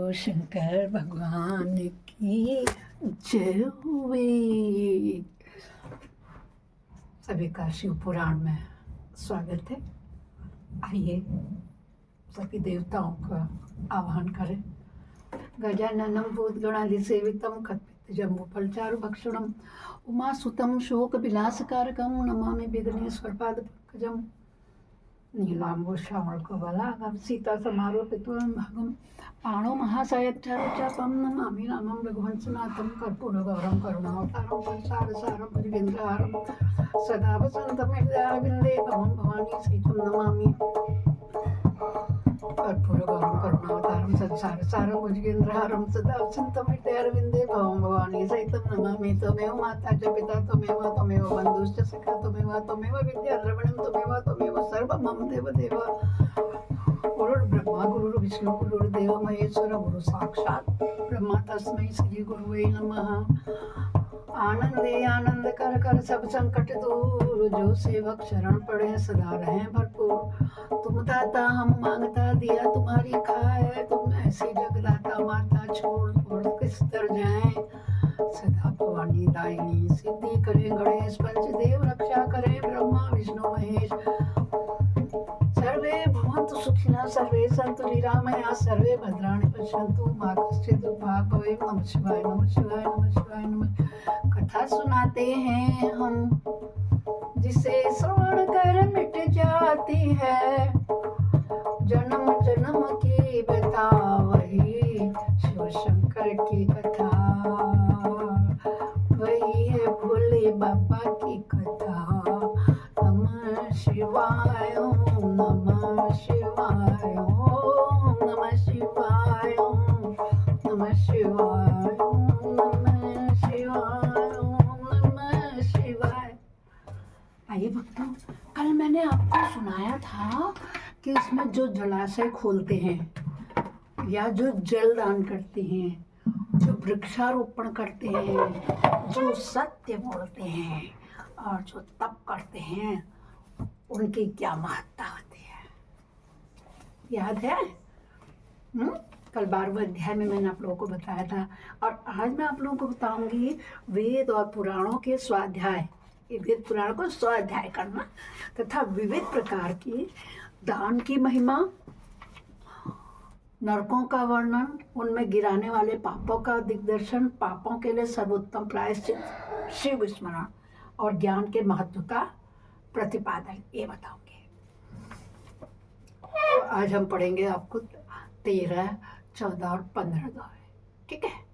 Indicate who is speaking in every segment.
Speaker 1: बोलो शंकर भगवान की जय हुए। सभी का शिव पुराण में स्वागत है। आइए सभी देवताओं का आह्वान करें। गजाननं भूतगणाधिसेवितं खट्पित्तजम्बूफलचारुभक्षणं उमासुतं शोकविलासकारकं नमामि विघ्नेश्वरपादपङ्कजं। नीलाम्बुश्यामलकबलाभं सीतासमारोपितं भागं पाणौ महासायच्छारुचापं नमामि रामं रघुवंशनाथं कर्पूरगौरं करुणावतारं संसारसारं भुजगेन्द्रहारं सदा वसन्तं हृदयारविन्दे भवं भवानी सहितं नमामि। कर्पूरगौरं करुणावतारं संसारसारं भुजगेन्द्रहारं सदा वसन्तं हृदयारविन्दे भवं भवानी सहितं नमामि। त्वमेव माता च पिता त्वमेव बन्धुश्च सखा त्वमेव विद्या द्रविणं त्वमेव सर्वं मम देवदेव। गुरुर्ब्रह्मा गुरुर्विष्णु गुरुर्देव महेश्वर गुरु साक्षात् ब्रह्मा तस्मै श्री गुरुवे नमः। आनंदे आनंद कर कर सब संकट दूर, जो सेवक शरण पड़े सदा रहे भरपूर। तुम दाता हम मांगता दिया तुम्हारी खाए, तुम ऐसी जगदाता माता छोड़ किस दर जाए। सदा भवानी दायिनी सिद्धि करे गणेश पंचदेव, रक्षा करे ब्रह्मा विष्णु महेश। सर्वे भवन्तु सुखिनः सर्वे सन्तु निरामया सर्वे भद्राणि पश्यन्तु मा कश्चित् दुःखभाग् भवेत्। नमः शिवाय नमः शिवाय नमः शिवाय नमः। कथा सुनाते हैं हम जिसे श्रवण कर मिट जाती है, जन्म जन्म की व्यथा वही शिव शंकर की कथा। वही है भोले बाबा की कथा। नमः शिवाय ओम नमः शिवाय ओम नमः शिवाय ओम नमः शिवाय ओम नमः शिवाय ओम नमः शिवाय। आइए भक्तों, कल मैंने आपको सुनाया था कि इसमें जो जलाशय खोलते हैं या जो जल दान करते हैं, जो वृक्षारोपण करते हैं, जो सत्य बोलते हैं और जो तप करते हैं, उनकी क्या महत्ता होती है, याद है? कल 12वें अध्याय में मैंने आप लोगों को बताया था। और आज मैं आप लोगों को बताऊंगी वेद और पुराणों के स्वाध्याय। ये वेद पुराण को स्वाध्याय करना तथा विविध प्रकार की दान की महिमा, नरकों का वर्णन, उनमें गिराने वाले पापों का दिग्दर्शन, पापों के लिए सर्वोत्तम प्रायश्चित, शिव स्मरण और ज्ञान के महत्व का प्रतिपादन, ये बताऊंगी। तो आज हम पढ़ेंगे आपको 13, 14 और 15 दोहे, ठीक है।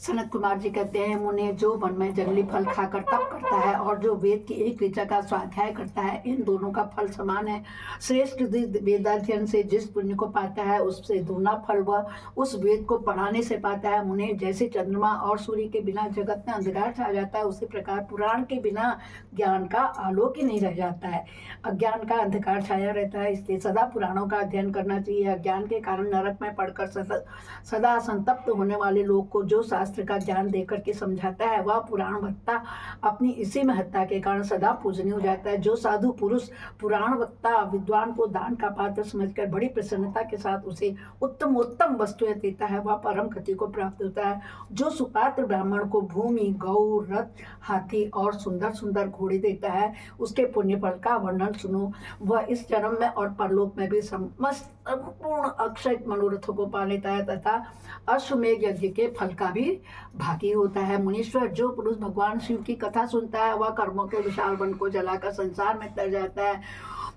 Speaker 1: सनत कुमार जी कहते हैं, मुने जो वन में जंगली फल खाकर तप करता है और जो वेद की एक ऋचा का स्वाध्याय करता है, इन दोनों का फल समान है। श्रेष्ठ वेदाध्ययन से जिस पुण्य को पाता है उससे दूना फल वह उस वेद को पढ़ाने से पाता है। मुने, जैसे चंद्रमा और सूर्य के बिना जगत में अंधकार छा जाता है, उसी प्रकार पुराण के बिना ज्ञान का आलोक ही नहीं रह जाता है। अज्ञान का अंधकार छाया रहता है, इसलिए सदा पुराणों का अध्ययन करना चाहिए। अज्ञान के कारण नरक में पढ़कर सदा संतप्त होने वाले लोग को जो शास्त्र का ज्ञान देकर के समझाता है, वह पुराण वक्ता अपनी इसी महत्ता के कारण सदा पूजनीय हो जाता है। जो साधु पुरुष पुराण वक्ता विद्वान को दान का पात्र समझकर बड़ी प्रसन्नता के साथ उसे उत्तम उत्तम वस्तुएं देता है, वह परम गति को प्राप्त होता है। जो सुपात्र ब्राह्मण को भूमि, गौ, रथ, हाथी और सुंदर सुंदर घोड़े देता है, उसके पुण्य फल का वर्णन सुनो। वह इस जन्म में और परलोक में भी समस्त संपूर्ण अक्षय मनोरथों को पा लेता है तथा अश्वमेध यज्ञ के फल का भी भागी होता है। मुनीश्वर, जो पुरुष भगवान शिव की कथा सुनता है, वह कर्मों के विशाल वन को जलाकर संसार में तर जाता है।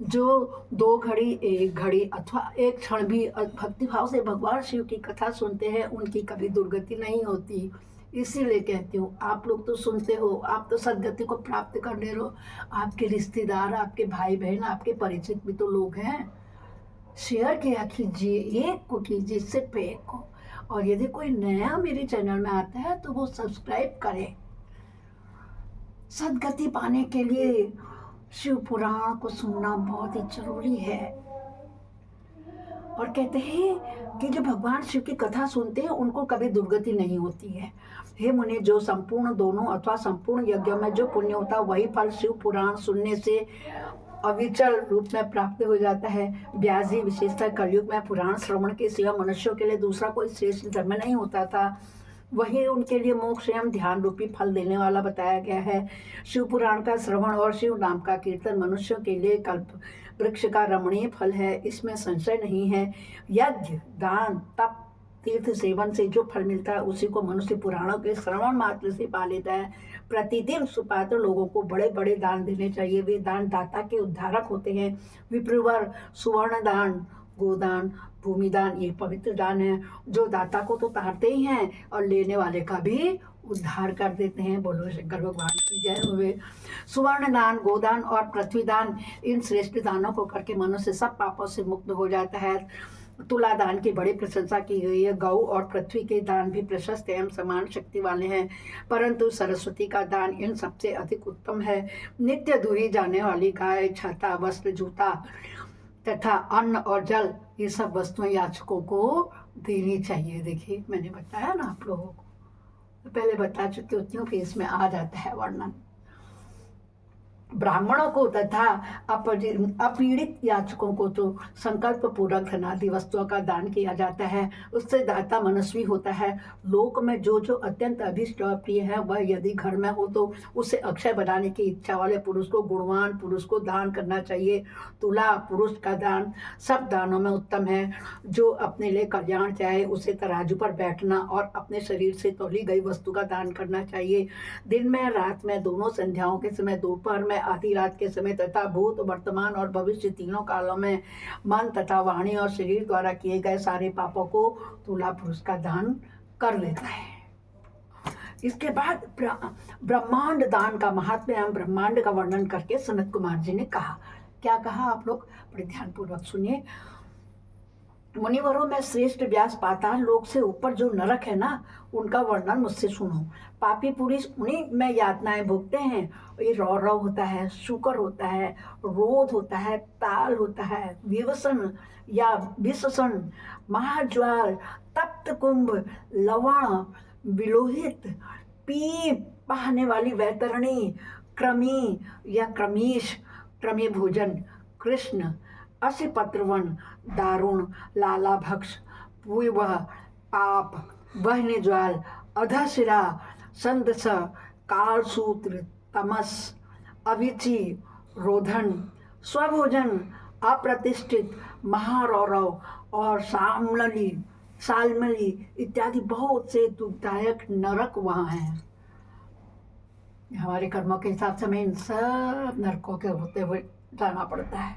Speaker 1: जो 2 घड़ी, 1 घड़ी अथवा 1 क्षण भी भक्तिभाव से भगवान शिव की कथा सुनते हैं, उनकी कभी दुर्गति नहीं होती। इसीलिए कहती हूँ, आप लोग तो सुनते हो, आप तो सदगति को प्राप्त कर ले रहो। आपके रिश्तेदार, आपके भाई बहन, आपके परिचित भी तो लोग हैं। शेयर किया कीजिए, एक को कीजिए, इससे पे एक को। और यदि कोई नया मेरे चैनल में आता है तो वो सब्सक्राइब करे। सदगति पाने के लिए शिव पुराण को सुनना बहुत ही जरूरी है। और कहते हैं कि जो भगवान शिव की कथा सुनते हैं उनको कभी दुर्गति नहीं होती है। हे मुनि, जो संपूर्ण दोनों अथवा संपूर्ण यज्ञों में जो पुण्य होता है, वही फल शिव पुराण सुनने से अविचल रूप में प्राप्त हो जाता है। व्यास जी विशेषतः कलयुग में पुराण श्रवण के सिवा मनुष्यों के लिए दूसरा कोई श्रेष्ठ धर्म नहीं होता था। वही उनके लिए मोक्ष एवं ध्यान रूपी फल देने वाला बताया गया है। शिव पुराण का श्रवण और शिव नाम का कीर्तन मनुष्यों के लिए कल्प वृक्ष का रमणीय फल है, इसमें संशय नहीं है। यज्ञ, दान, तप, तीर्थ सेवन से जो फल मिलता है उसी को मनुष्य पुराणों के श्रवण मात्र से पा लेता है। प्रतिदिन सुपात्र लोगों को बड़े बड़े दान देने चाहिए, वे दान दाता के उद्धारक होते हैं। विप्रवर, सुवर्ण दान, गोदान, भूमिदान ये पवित्र दान है, जो दाता को तो तारते ही हैं और लेने वाले का भी उद्धार कर देते हैं। बोलो शंकर भगवान की जय हुए। सुवर्ण दान, गोदान और पृथ्वी दान, इन श्रेष्ठ दानों को करके मनुष्य सब पापों से मुक्त हो जाता है। तुला दान की बड़ी प्रशंसा की गई है। गौ और पृथ्वी के दान भी प्रशस्त एवं समान शक्ति वाले हैं, परंतु सरस्वती का दान इन सबसे अधिक उत्तम है। नित्य दुही जाने वाली गाय, छाता, वस्त्र, जूता तथा अन्न और जल, ये सब वस्तुएं याचकों को देनी चाहिए। देखिए मैंने बताया ना आप लोगों को, पहले बता चुकी होती हूँ कि इसमें आ जाता है वर्णन। ब्राह्मणों को तथा अपीड़ित याचकों को तो संकल्प पूर्वक धनादि वस्तुओं का दान किया जाता है, उससे दाता मनस्वी होता है। लोक में जो जो अत्यंत अभिष्ट और प्रिय है वह यदि घर में हो तो उसे अक्षय बनाने की इच्छा वाले पुरुष को, गुणवान पुरुष को दान करना चाहिए। तुला पुरुष का दान सब दानों में उत्तम है। जो अपने लिए कल्याण चाहे उसे तराजू पर बैठना और अपने शरीर से तौली गई वस्तु का दान करना चाहिए। दिन में, रात में, दोनों संध्याओं के समय, दोपहर में, आधी रात के समय तथा भूत, वर्तमान और भविष्य तीनों कालों में मन तथा वाणी और शरीर द्वारा किए गए सारे पापों को तुला पुरुष का दान कर लेता है। इसके बाद ब्रह्मांड दान का महात्म्य एवं ब्रह्मांड का वर्णन करके सनत कुमार जी ने कहा। क्या कहा आप लोग बड़े ध्यान पूर्वक सुनिए। मुनिवरों में श्रेष्ठ व्यास, पाताल लोक से ऊपर जो नरक है ना, उनका वर्णन मुझसे सुनो। पापी पुरुष उन्हीं में यातनाएं भोगते हैं। ये रौरव होता है, शुकर होता है, रोध होता है, ताल होता है, विवसन या विशसन, महाज्वाल, तप्त कुंभ, लवण, विलोहित, पीप बहाने वाली वैतरणी, क्रमी या क्रमीश, क्रमी भोजन, कृष्ण, असिपत्रवन, दारुण, लाला भक्ष, पूर्व, पाप, वहने ज्वाल, अधशिरा, संदस, कालसूत्र, तमस, अविचि, रोधन, स्वभोजन, अप्रतिष्ठित, महारौरव और सालमली इत्यादि बहुत से दुखदायक नरक वहाँ हैं। हमारे कर्मों के हिसाब से हमें इन सब नरकों के होते हुए जाना पड़ता है।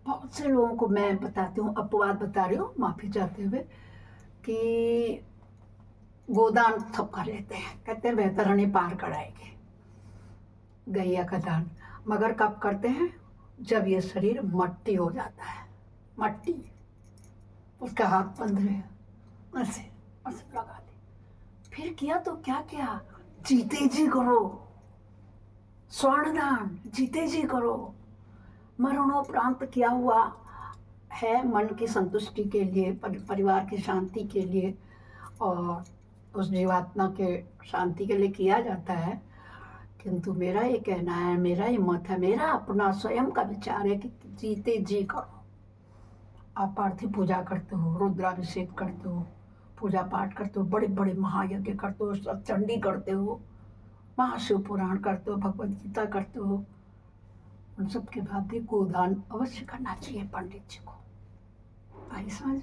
Speaker 1: बहुत से लोगों को मैं बताती हूँ, अपवाद बता रही हूँ, माफ़ी चाहते हुए, कि गोदान सब कर लेते हैं, कहते हैं वैतरणी पार कराएंगे, गैया का दान, मगर कब करते हैं? जब ये शरीर मट्टी हो जाता है। मट्टी, उसका हाथ बंद रहे, ऐसे ऐसे लगा दे। फिर किया तो क्या किया? जीते जी करो, स्वर्णदान जीते जी करो। मरणोपरांत किया हुआ है मन की संतुष्टि के लिए, परिवार की शांति के लिए और उस जीवात्मा के शांति के लिए किया जाता है। किंतु मेरा ये कहना है, मेरा ये मत है, मेरा अपना स्वयं का विचार है कि जीते जी करो। आप पार्थिव पूजा करते हो, रुद्राभिषेक करते हो, पूजा पाठ करते हो, बड़े बड़े महायज्ञ करते हो, चंडी करते हो, महाशिव पुराण करते हो, भगवद गीता करते हो, उन सब के बाद भी गोदान अवश्य करना चाहिए पंडित जी को। आई समझ में?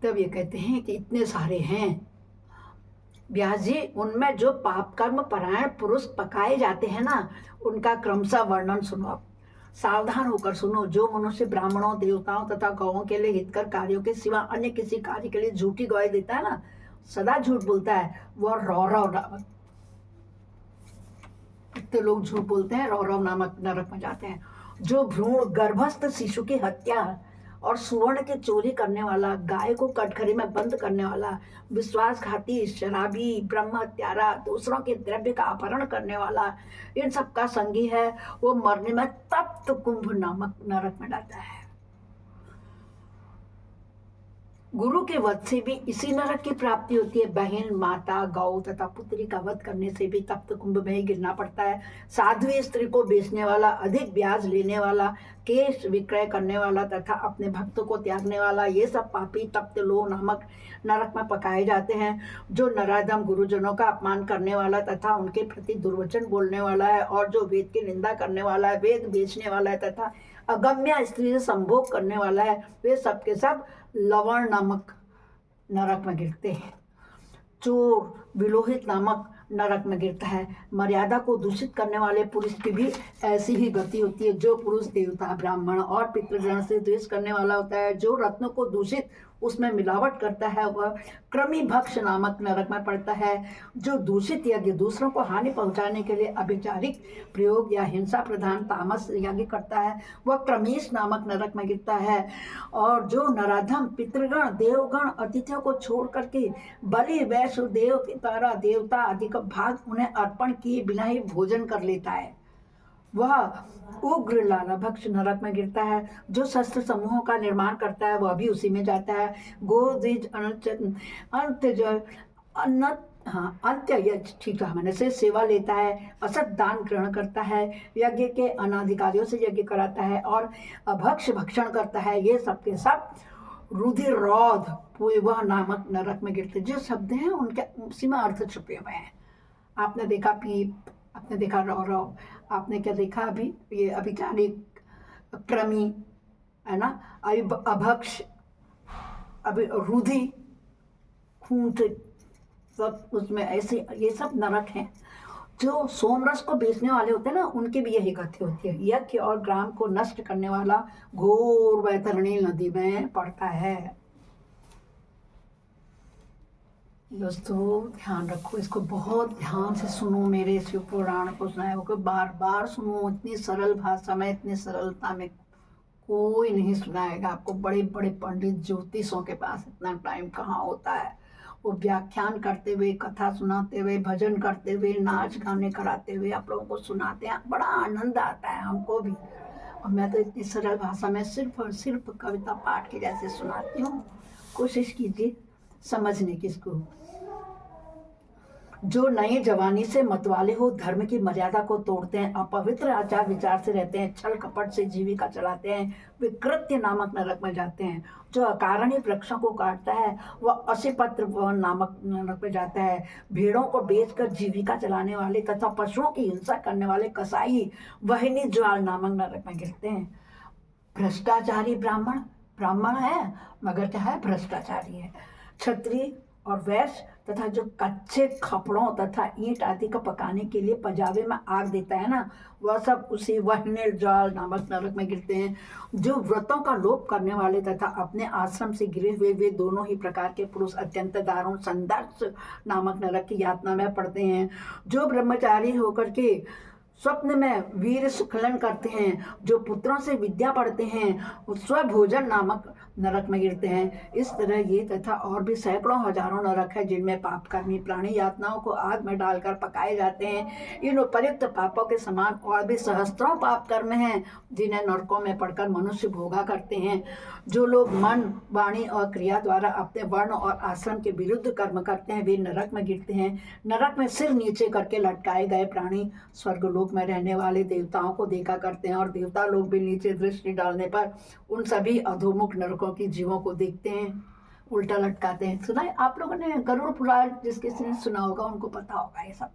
Speaker 1: तब ये कहते हैं कि इतने सारे हैं व्यास जी, उनमें जो पाप कर्म परायण पुरुष पकाए जाते हैं ना, उनका क्रमशः वर्णन सुनो। आप सावधान होकर सुनो। जो मनुष्य ब्राह्मणों, देवताओं तथा गौओं के लिए हितकर कार्यों के सिवा अन्य किसी कार्य के लिए झूठी गवाही देता है ना, सदा झूठ बोलता है, वह रौरव नामक, इतने लोग झूठ बोलते हैं, रौरव नामक नरक में जाते हैं। जो भ्रूण गर्भस्थ शिशु की हत्या और सुवर्ण की चोरी करने वाला, गाय को कटघरे में बंद करने वाला, विश्वासघाती, शराबी, ब्रह्म हत्यारा, दूसरों के द्रव्य का अपहरण करने वाला, इन सब का संगी है, वो मरने में तप्त कुंभ नामक नरक में जाता है। गुरु के वध से भी इसी नरक की प्राप्ति होती है। बहन, माता, गौ तथा पुत्री का वध करने से भी तप्त कुंभ में ही गिरना पड़ता है। साध्वी स्त्री को बेचने वाला, अधिक ब्याज लेने वाला, केश विक्रय करने वाला तथा अपने भक्त को त्यागने वाला, ये सब पापी तप्त लोह नामक नरक में पकाए जाते हैं। जो नराधम गुरुजनों का अपमान करने वाला तथा उनके प्रति दुर्वचन बोलने वाला है, और जो वेद की निंदा करने वाला है, वेद बेचने वाला है तथा अगम्य स्त्री से संभोग करने वाला है, वे सब के सब लवण नामक नरक में गिरते हैं। चोर विलोहित नामक नरक में गिरता है। मर्यादा को दूषित करने वाले पुरुष की भी ऐसी ही गति होती है। जो पुरुष देवता, ब्राह्मण और पितृगण से द्वेष करने वाला होता है, जो रत्नों को दूषित उसमें मिलावट करता है, वह कृमि भक्ष नामक नरक में पड़ता है। जो दूषित यज्ञ दूसरों को हानि पहुंचाने के लिए अभिचारिक प्रयोग या हिंसा प्रधान तामस यज्ञ करता है, वह क्रमीश नामक नरक में गिरता है। और जो नराधम पितृगण, देवगण, अतिथियों को छोड़ करके बलि, वैश्य, देव, पितरा, देवता आदि का भाग उन्हें अर्पण किए बिना ही भोजन कर लेता है, वह उग्र लालाभक्ष नरक में गिरता है। जो शस्त्र समूहों का निर्माण करता है, वह भी उसी में जाता है। गो, द्विज, अंत्य यज्ञ, ठीक है, मैंने से सेवा लेता है, असत दान ग्रहण करता है, यज्ञ के अनाधिकारियों से यज्ञ कराता है और अभक्ष भक्षण करता है, ये सब के सब रुधिर रौध वह नामक नरक में गिरते। जो शब्द हैं उनके उसी में अर्थ छुपे हुए हैं। आपने देखा पीप, आपने देखा रौरव, आपने क्या देखा अभी ये अभिचारिक, क्रमी, है ना, अभी अभक्ष, अभी रुधि, खूंट, सब उसमें ऐसे ये सब नरक हैं। जो सोमरस को बेचने वाले होते हैं ना, उनकी भी यही गति होती है। यज्ञ और ग्राम को नष्ट करने वाला घोर वैतरणी नदी में पड़ता है। दोस्तों ध्यान रखो, इसको बहुत ध्यान से सुनो। मेरे शिव पुराण को सुनाए हो बार बार सुनो। इतनी सरल भाषा में, इतनी सरलता में कोई नहीं सुनाएगा आपको। बड़े बड़े पंडित ज्योतिषों के पास इतना टाइम कहाँ होता है। वो व्याख्यान करते हुए, कथा सुनाते हुए, भजन करते हुए, नाच गाने कराते हुए आप लोगों को सुनाते हैं, बड़ा आनंद आता है हमको भी। और मैं तो इतनी सरल भाषा में सिर्फ और सिर्फ कविता पाठ के जैसे सुनाती हूँ। कोशिश कीजिए समझने की इसको। जो नई जवानी से मतवाले हो, धर्म की मर्यादा को तोड़ते हैं, अपवित्र आचार विचार से रहते हैं, छल कपट से जीविका चलाते हैं, वे कृत्य नामक नरक में जाते हैं। जो अकारणीय वृक्षों को काटता है, वह असिपत्र नामक नरक में जाता है। भेड़ों को बेचकर जीविका चलाने वाले तथा पशुओं की हिंसा करने वाले कसाई वहिनी ज्वाल नामक नरक में गिरते हैं। भ्रष्टाचारी ब्राह्मण, ब्राह्मण है मगर क्या है, भ्रष्टाचारी है। क्षत्रिय और वैश्य तथा जो कच्चे खपड़ों तथा ईंट आदि का पकाने के लिए पजावे में आग देता है ना, वह सब उसी वहने ज्वाल नामक नरक में गिरते हैं। जो व्रतों का लोप करने वाले तथा अपने आश्रम से गिरे हुए वे दोनों ही प्रकार के पुरुष अत्यंत दारुण संदर्श नामक नरक की यातना में पड़ते हैं। जो ब्रह्मचारी होकर के स्वप्न में वीर सुखलन करते हैं, जो पुत्रों से विद्या पढ़ते हैं, स्वभोजन नामक नरक में गिरते हैं। इस तरह ये तथा और भी सैकड़ों हजारों नरक है जिनमें पापकर्मी प्राणी यातनाओं को आग में डालकर पकाए जाते हैं। इन उपयुक्त पापों के समान और भी सहस्त्रों पाप कर्म हैं जिन्हें नरकों में पड़कर मनुष्य भोगा करते हैं। जो लोग मन, वाणी और क्रिया द्वारा अपने वर्ण और आश्रम के विरुद्ध कर्म करते हैं, वे नरक में गिरते हैं। नरक में सिर नीचे करके लटकाए गए प्राणी स्वर्गलोक में रहने वाले देवताओं को देखा करते हैं, और देवता लोग भी नीचे दृष्टि डालने पर उन सभी अधोमुख नरकों की जीवों को देखते हैं, उल्टा लटकाते हैं। सुना है आप लोगों ने गरुड़ पुराण, जिसके ने सुना होगा उनको पता होगा ये सब।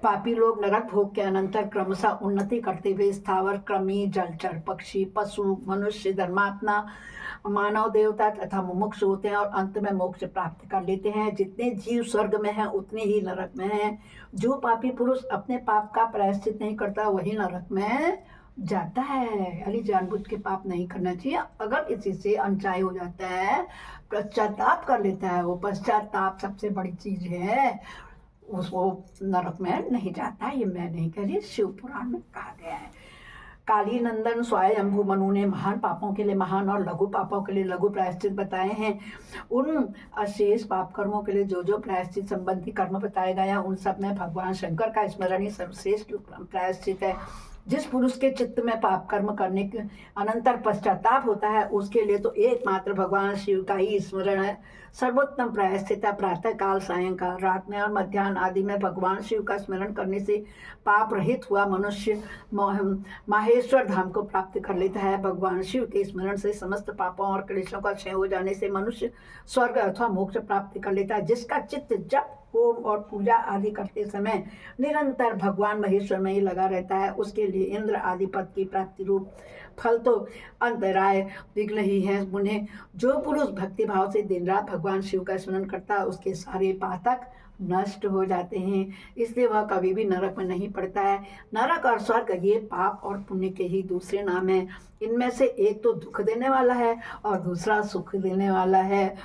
Speaker 1: पापी लोग नरक भोग के अनंतर क्रमशः उन्नति करते हुए स्थावर, क्रमी, जलचर, पक्षी, पशु, मनुष्य, धर्मात्मा, मानव, देवता तथा मुमुक्ष होते हैं और अंत में मोक्ष प्राप्त कर लेते हैं। जितने जीव स्वर्ग में हैं उतने ही नरक में हैं। जो पापी पुरुष अपने पाप का प्रायश्चित नहीं करता वही नरक में जाता है। यानी जानबूझ के पाप नहीं करना चाहिए। अगर किसी से अनचाही हो जाता है, पश्चाताप कर लेता है, वो पश्चाताप सबसे बड़ी चीज है, उसको नरक में नहीं जाता। ये मैं नहीं कह रही, शिव पुराण में कहा गया है। काली नंदन स्वयंभू मनु ने महान पापों के लिए महान और लघु पापों के लिए लघु प्रायश्चित बताए हैं। उन अशेष पाप कर्मों के लिए जो जो प्रायश्चित संबंधी कर्म बताए गए हैं, उन सब में भगवान शंकर का स्मरण ही सर्वश्रेष्ठ प्रायश्चित है। जिस पुरुष के चित्त में पाप कर्म करने के अनंतर पश्चाताप होता है, उसके लिए तो एकमात्र भगवान शिव का ही स्मरण है। सर्वोत्तम प्रायश्चित प्रातः काल, सायंकाल, रात में और मध्याह्न आदि में भगवान शिव का स्मरण करने से पाप रहित हुआ मनुष्य माहेश्वर धाम को प्राप्त कर लेता है। भगवान शिव के स्मरण से समस्त पापों और क्लेशों का क्षय हो जाने से मनुष्य स्वर्ग अथवा मोक्ष प्राप्त कर लेता है। जिसका चित्त जप, होम और पूजा आदि करते समय निरंतर भगवान महेश्वर में ही लगा रहता है, उसके लिए इंद्र आदि पद की प्राप्ति रूप फल तो अंतराय विघ्न ही है। उन्हें जो पुरुष भक्ति भाव से दिन रात भगवान शिव का स्मरण करता है, उसके सारे पातक नष्ट हो जाते हैं, इसलिए वह कभी भी नरक में नहीं पड़ता है। नरक और स्वर्ग ये पाप और पुण्य के ही दूसरे नाम हैं। इनमें से एक तो दुख देने वाला है और दूसरा सुख देने वाला है।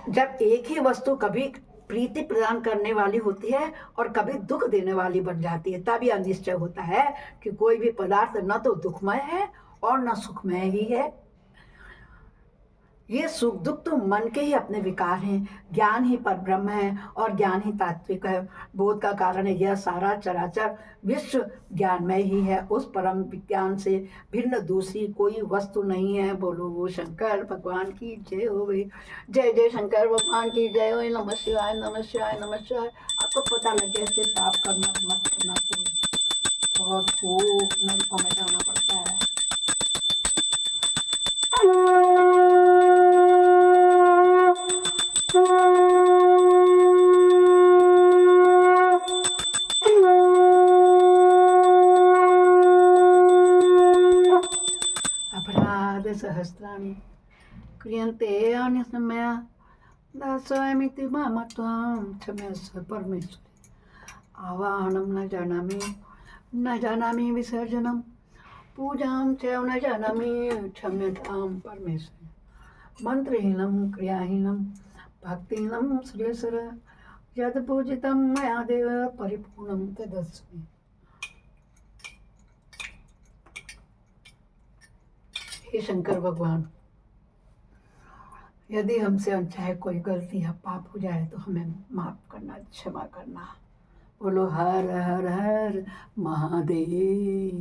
Speaker 1: जब एक ही वस्तु कभी प्रीति प्रदान करने वाली होती है और कभी दुख देने वाली बन जाती है, तब यह निश्चय होता है कि कोई भी पदार्थ न तो दुखमय है और न सुखमय ही है। ये सुख दुख तो मन के ही अपने विकार हैं। ज्ञान ही पर ब्रह्म है और ज्ञान ही तात्विक है। बोध का कारण है यह सारा चराचर विश्व ज्ञानमय ही है। उस परम विज्ञान से भिन्न दूसरी कोई वस्तु नहीं है। बोलो वो शंकर भगवान की जय हो गई। जय जय शंकर भगवान की जय हो। नमः शिवाय, नमः शिवाय, नमः शिवाय। आपको पता लग गया इससे पाप करना मत करना, कोई बहुत खूब नरकों में जाना पड़ता है। अपराध सहस्राणि क्रियन्ते अन्यसमया दासोऽयमिति मम त्वां क्षमस्व परमेश्वरी। आवाहनं न जानामि विसर्जनं, पूजां च न जानामि क्षम्यतां परमेश्वरी। मंत्रहीनं क्रियाहीनं भक्तिहीनं सुरेश्वर, यद् पूजितं मया देव परिपूर्णं तदस्मि। हे शंकर भगवान, यदि हमसे अनचाहे कोई गलती या पाप हो जाए तो हमें माफ करना, क्षमा करना। बोलो हर हर हर महादेव।